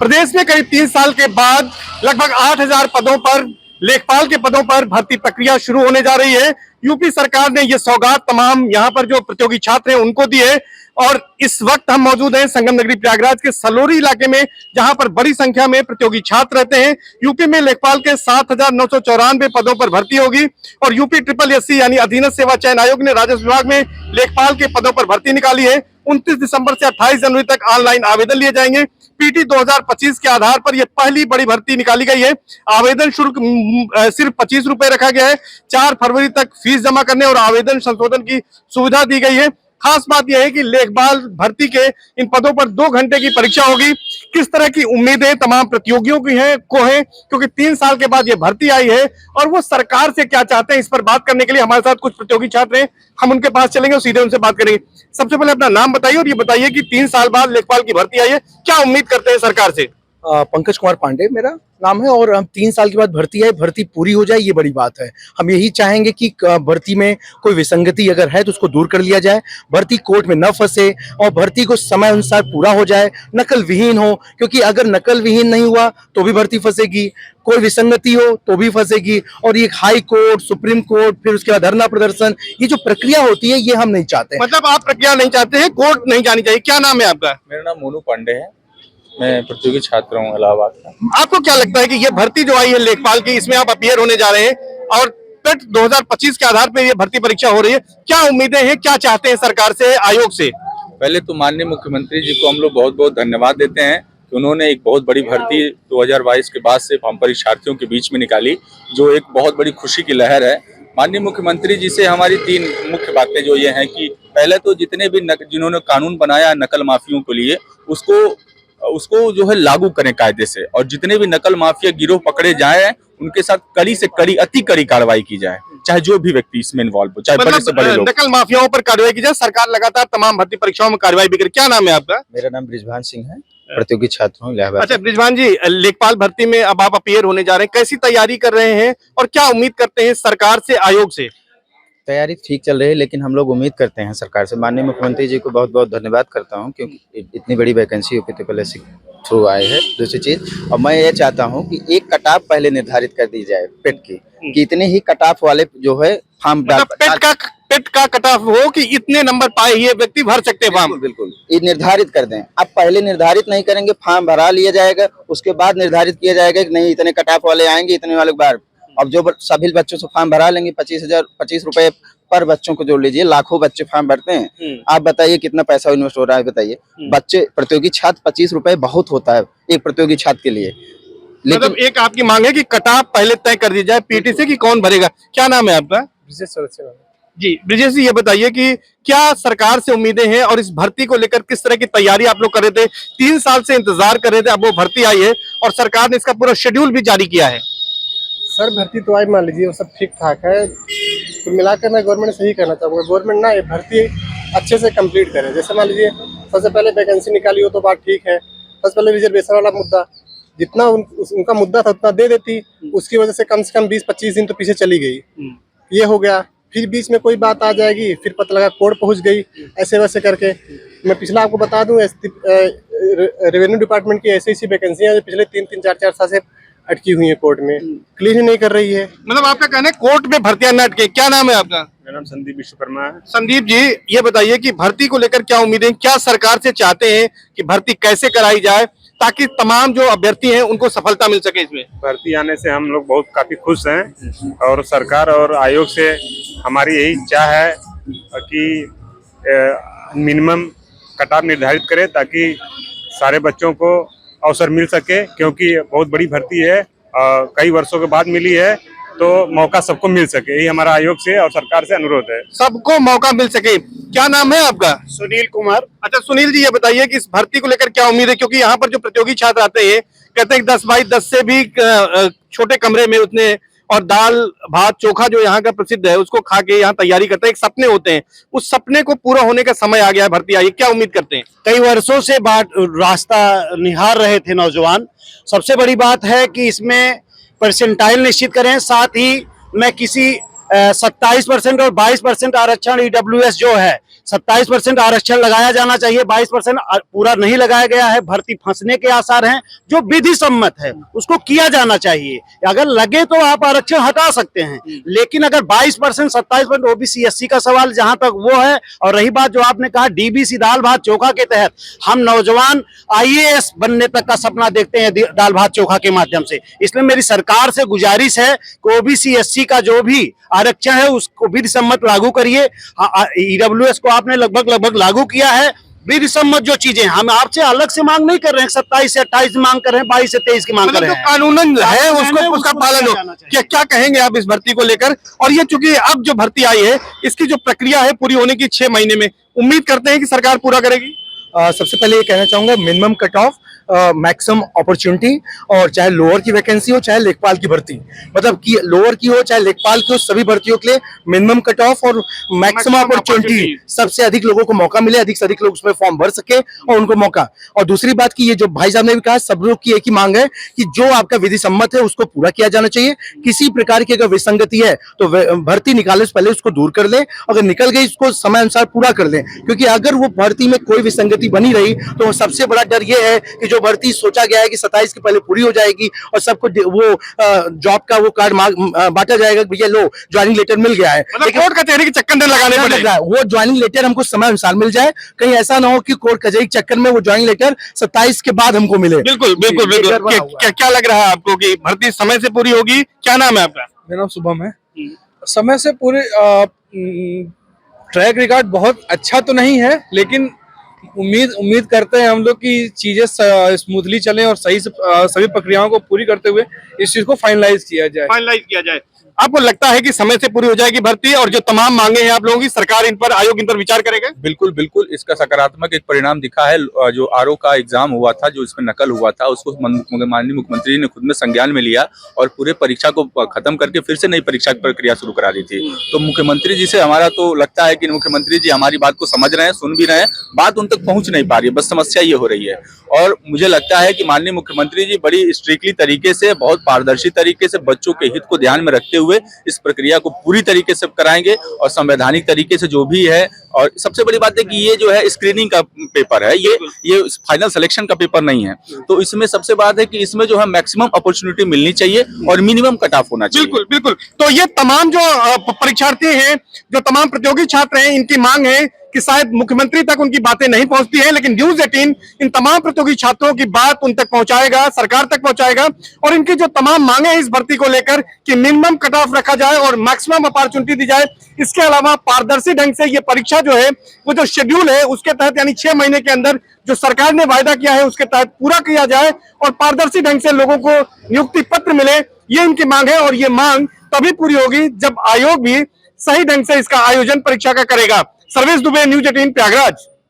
प्रदेश में करीब 3 साल के बाद लगभग 8,000 पदों पर लेखपाल के पदों पर भर्ती प्रक्रिया शुरू होने जा रही है। यूपी सरकार ने ये सौगात तमाम यहाँ पर जो प्रतियोगी छात्र हैं उनको दी है और इस वक्त हम मौजूद हैं संगम नगरी प्रयागराज के सलोरी इलाके में, जहां पर बड़ी संख्या में प्रतियोगी छात्र रहते हैं। यूपी में लेखपाल के 7,994 पदों पर भर्ती होगी और यूपी SSS यानी अधीनस्थ सेवा चयन आयोग ने राजस्व विभाग में लेखपाल के पदों पर भर्ती निकाली है। 29 दिसंबर से 28 जनवरी तक ऑनलाइन आवेदन लिए जाएंगे। PT 2025 के आधार पर यह पहली बड़ी भर्ती निकाली गई है। आवेदन शुल्क सिर्फ 25 रुपए रखा गया है। 4 फरवरी तक फीस जमा करने और आवेदन संशोधन की सुविधा दी गई है। खास बात यह है कि लेखपाल भर्ती के इन पदों पर 2 घंटे की परीक्षा होगी। किस तरह की उम्मीदें तमाम प्रतियोगियों की हैं क्योंकि 3 साल के बाद ये भर्ती आई है और वो सरकार से क्या चाहते हैं, इस पर बात करने के लिए हमारे साथ कुछ प्रतियोगी छात्र हैं। हम उनके पास चलेंगे और सीधे उनसे बात करेंगे। सबसे पहले अपना नाम बताइए और ये बताइए कि 3 साल बाद लेखपाल की भर्ती आई है, क्या उम्मीद करते हैं सरकार से? पंकज कुमार पांडे मेरा नाम है और हम 3 साल के बाद भर्ती है, भर्ती पूरी हो जाए, ये बड़ी बात है। हम यही चाहेंगे कि भर्ती में कोई विसंगति अगर है तो उसको दूर कर लिया जाए, भर्ती कोर्ट में न फंसे और भर्ती को समय अनुसार पूरा हो जाए, नकल विहीन हो, क्योंकि अगर नकल विहीन नहीं हुआ तो भी भर्ती फंसेगी, कोई विसंगति हो तो भी फंसेगी। और ये हाई कोर्ट, सुप्रीम कोर्ट, फिर उसके बाद धरना प्रदर्शन, ये जो प्रक्रिया होती है ये हम नहीं चाहते। मतलब आप प्रक्रिया नहीं चाहते हैं, कोर्ट नहीं जानी चाहिए। क्या नाम है आपका? मेरा नाम मोनू पांडे है, मैं प्रतियोगी छात्र हूँ इलाहाबाद का। आपको क्या लगता है कि ये भर्ती जो आई है लेखपाल की, इसमें आप अपीयर होने जा रहे हैं और PET 2025 के आधार पर ये भर्ती परीक्षा हो रही है, क्या उम्मीदें हैं, क्या चाहते हैं सरकार से, आयोग से? पहले तो माननीय मुख्यमंत्री जी को हम लोग बहुत बहुत धन्यवाद देते हैं कि उन्होंने एक बहुत बड़ी भर्ती 2022 के बाद से हम परीक्षार्थियों के बीच में निकाली, जो एक बहुत बड़ी खुशी की लहर है। माननीय मुख्यमंत्री जी से हमारी 3 मुख्य बातें जो ये हैं कि पहले तो जितने भी जिन्होंने कानून बनाया नकल माफियों के लिए उसको जो है लागू करें कायदे से, और जितने भी नकल माफिया गिरोह पकड़े जाए उनके साथ कड़ी से कड़ी, अति कड़ी कार्रवाई की जाए, चाहे जो भी व्यक्ति इसमें इन्वॉल्व हो, चाहे बड़े से बड़े लोग। नकल माफियाओं पर कार्रवाई की जाए, सरकार लगातार तमाम भर्ती परीक्षाओं में कार्रवाई भी करे। क्या नाम है आपका? मेरा नाम ब्रिजभान सिंह है, प्रतियोगी छात्र हूँ इलाहाबाद। अच्छा ब्रिजभान जी, लेखपाल भर्ती में अब आप अपीयर होने जा रहे हैं, कैसी तैयारी कर रहे हैं और क्या उम्मीद करते हैं सरकार से, आयोग से? तैयारी ठीक चल रही है, लेकिन हम लोग उम्मीद करते हैं सरकार से। माननीय मुख्यमंत्री जी को बहुत बहुत धन्यवाद करता हूं, क्योंकि इतनी बड़ी वैकेंसी UPSS थ्रू आए है। दूसरी चीज, और मैं ये चाहता हूं कि एक कट ऑफ पहले निर्धारित कर दी जाए पेट की, कि इतने ही कट ऑफ वाले जो है फॉर्म पेट का कट ऑफ हो कि इतने नंबर पाए ये व्यक्ति भर सकते हैं फॉर्म। बिल्कुल ये निर्धारित कर दें। अब पहले निर्धारित नहीं करेंगे, फॉर्म भरा लिया जाएगा, उसके बाद निर्धारित किया जाएगा कि नहीं इतने कट ऑफ वाले आएंगे, इतने वाले बार। अब जो सभी बच्चों से फॉर्म भरा लेंगे, 25 रुपए पर बच्चों को जोड़ लीजिए, लाखों बच्चे फॉर्म भरते हैं। आप बताइए कितना पैसा इन्वेस्ट हो रहा है, बताइए। बच्चे प्रतियोगी छात्र 25 रुपए बहुत होता है एक प्रतियोगी छात्र के लिए। लेकिन मतलब एक आपकी मांग है कि कट ऑफ पहले तय कर दी जाए PT से कि कौन भरेगा। क्या नाम है आपका? जी ब्रिजेश जी, ये बताइए कि क्या सरकार से उम्मीदें हैं और इस भर्ती को लेकर किस तरह की तैयारी आप लोग कर रहे थे? 3 साल से इंतजार कर रहे थे, अब वो भर्ती आई है और सरकार ने इसका पूरा शेड्यूल भी जारी किया है। सर भर्ती तो आज मान लीजिए वो सब ठीक ठाक है, तो मिलाकर मैं गवर्नमेंट ने सही करना चाहूँगा। गवर्नमेंट ना ये भर्ती अच्छे से कंप्लीट करे। जैसे मान लीजिए सबसे पहले वैकेंसी निकाली हो तो बात ठीक है, सबसे पहले रिजर्वेशन वाला मुद्दा, जितना उनका मुद्दा था उतना दे देती, उसकी वजह से कम 20-25 दिन तो पीछे चली गई। ये हो गया, फिर बीच में कोई बात आ जाएगी, फिर पता लगा कोर्ट पहुँच गई, ऐसे वैसे करके। मैं पिछला आपको बता दूँ, रेवेन्यू डिपार्टमेंट की ऐसी वैकेंसियाँ पिछले 3-3, 4-4 साल से अटकी हुई है कोर्ट में, क्लियर ही नहीं कर रही है। मतलब आपका कहना है कोर्ट में भर्तियां न अटके। क्या नाम है आपका? मेरा नाम संदीप विश्वकर्मा है। संदीप जी, ये बताइए कि भर्ती को लेकर क्या उम्मीदें, क्या सरकार से चाहते हैं कि भर्ती कैसे कराई जाए ताकि तमाम जो अभ्यर्थी हैं उनको सफलता मिल सके? इसमें भर्ती आने से हम लोग बहुत काफी खुश हैं और सरकार और आयोग से हमारी यही चाह है कि मिनिमम कट ऑफ निर्धारित करे ताकि सारे बच्चों को अवसर मिल सके, क्योंकि बहुत बड़ी भर्ती है, कई वर्षों के बाद मिली है, तो मौका सबको मिल सके, यही हमारा आयोग से और सरकार से अनुरोध है। सबको मौका मिल सके। क्या नाम है आपका? सुनील कुमार। अच्छा सुनील जी, ये बताइए कि इस भर्ती को लेकर क्या उम्मीद है, क्योंकि यहाँ पर जो प्रतियोगी छात्र आते हैं कहते हैं 10x10 से भी छोटे कमरे में उतने और दाल भात चोखा जो यहाँ का प्रसिद्ध है उसको खा के यहाँ तैयारी करते हैं, एक सपने होते हैं, उस सपने को पूरा होने का समय आ गया है, भर्ती आई, क्या उम्मीद करते हैं? कई वर्षों से रास्ता निहार रहे थे नौजवान। सबसे बड़ी बात है कि इसमें परसेंटाइल निश्चित करें, साथ ही मैं किसी 27% और 22% आरक्षण ईडब्ल्यूएस जो है, 27% आरक्षण लगाया जाना चाहिए, 22% पूरा नहीं लगाया गया है, भर्ती फंसने के आसार हैं, जो विधि सम्मत है उसको किया जाना चाहिए। अगर लगे तो आप आरक्षण हटा सकते हैं, लेकिन अगर 22% 27% ओबीसी एससी का सवाल जहां तक वो है। और रही बात जो आपने कहा डीबीसी दाल भात चोखा के तहत, हम नौजवान आईएएस बनने तक का सपना देखते हैं दाल भात चोखा के माध्यम से। इसलिए मेरी सरकार से गुजारिश है कि ओबीसी एससी का जो भी आरक्षण है उसको विधि सम्मत लागू करिए। ईडब्ल्यूएस को आपने लगभग लागू किया है। विधि सम्मत जो चीजें हम आपसे अलग से मांग नहीं कर रहे हैं, 27 से 28 मांग कर रहे हैं, 22 से 23 की मांग कर रहे जो हैं। कानूनन है उसको उसका पालन हो। क्या कहेंगे आप इस भर्ती को लेकर? और ये चूंकि अब जो भर्ती आई है इसकी जो प्रक्रिया है पूरी होने की 6 महीने में, उम्मीद करते हैं कि सरकार पूरा करेगी। सबसे पहले ये कहना चाहूंगा, minimum cut off, maximum opportunity, और चाहे लोअर की वैकेंसी हो चाहे लेखपाल की भर्ती, मतलब कि लोअर की हो चाहे लेखपाल की हो, सभी भर्तियों के लिए मिनिमम कट ऑफ और मैक्सिमम अपॉर्चुनिटी, सबसे अधिक लोगों को मौका मिले, अधिक से अधिक लोग उसमें फॉर्म भर सके और उनको मौका। और दूसरी बात की ये जो भाई साहब ने भी कहा, सब लोग की एक ही मांग है कि जो आपका विधि सम्मत है उसको पूरा किया जाना चाहिए। किसी प्रकार की अगर विसंगति है तो भर्ती निकालने से पहले उसको दूर कर ले, अगर निकल गई उसको समय अनुसार पूरा कर ले, क्योंकि अगर वो भर्ती में कोई विसंगति बनी रही तो सबसे बड़ा डर ये है कि जो भर्ती सोचा गया है कि 27 के पहले पूरी हो जाएगी और सबको वो जॉब का वो कार्ड बांटा जाएगा, भैया लो ज्वाइनिंग लेटर मिल गया है, मतलब कोर्ट कचहरी के चक्कर में लगाने पड़ेगा। वो ज्वाइनिंग लेटर हमको समय अनुसार मिल जाए, कहीं ऐसा ना हो कि कोर्ट कचहरी के चक्कर में वो ज्वाइनिंग लेटर 27 के बाद हमको मिले। बिल्कुल बिल्कुल बिल्कुल। क्या लग रहा है आपको कि भर्ती समय से पूरी होगी? क्या नाम है आपका? मेरा नाम शुभम है। समय से पूरे ट्रैक रिकॉर्ड बहुत अच्छा तो नहीं है, लेकिन उम्मीद करते हैं हम लोग कि चीजें स्मूथली चलें और सही से सभी प्रक्रियाओं को पूरी करते हुए इस चीज को फाइनलाइज किया जाए। आपको लगता है कि समय से पूरी हो जाएगी भर्ती और जो तमाम मांगे हैं आप लोगों की, सरकार इन पर, आयोग इन पर विचार करेगा? बिल्कुल इसका सकारात्मक एक परिणाम दिखा है। जो आरओ का एग्जाम हुआ था, जो इसमें नकल हुआ था, उसको माननीय मुख्यमंत्री ने खुद में संज्ञान में लिया और पूरे परीक्षा को खत्म करके फिर से नई परीक्षा की प्रक्रिया शुरू करा दी थी। तो मुख्यमंत्री जी से हमारा तो लगता है कि मुख्यमंत्री जी हमारी बात को समझ रहे हैं, सुन भी रहे हैं, बात उन तक पहुंच नहीं पा रही है, बस समस्या ये हो रही है। और मुझे लगता है कि माननीय मुख्यमंत्री जी बड़ी स्ट्रिक्टली तरीके से, बहुत पारदर्शी तरीके से बच्चों के हित को ध्यान में रखते हुए इस प्रक्रिया को पूरी तरीके से कराएंगे और संवैधानिक तरीके से जो भी है। और सबसे बड़ी बात है कि ये जो है स्क्रीनिंग का पेपर है, ये फाइनल सिलेक्शन का पेपर नहीं है। तो इसमें सबसे बात है कि इसमें जो है मैक्सिमम अपॉर्चुनिटी मिलनी चाहिए और मिनिमम कट ऑफ होना चाहिए। बिल्कुल। तो ये तमाम जो परीक्षार्थी हैं, जो तमाम प्रतियोगी छात्र हैं, इनकी मांग है कि शायद मुख्यमंत्री तक उनकी बातें नहीं पहुंचती है, लेकिन न्यूज़ 18 इन तमाम प्रतियोगी छात्रों की बात उन तक पहुंचाएगा, सरकार तक पहुंचाएगा। और इनकी जो तमाम मांगे हैं इस भर्ती को लेकर कि मिनिमम कट ऑफ रखा जाए और मैक्सिमम अपॉर्चुनिटी दी जाए, इसके अलावा पारदर्शी ढंग से ये परीक्षा जो है वो जो शेड्यूल है उसके तहत, यानी 6 महीने के अंदर जो सरकार ने वायदा किया है उसके तहत पूरा किया जाए और पारदर्शी ढंग से लोगों को नियुक्ति पत्र मिले, ये इनकी मांग है। और ये मांग तभी पूरी होगी जब आयोग भी सही ढंग से इसका आयोजन परीक्षा का करेगा। सर्वेश दुबे, न्यूज़ 18 प्रयागराज।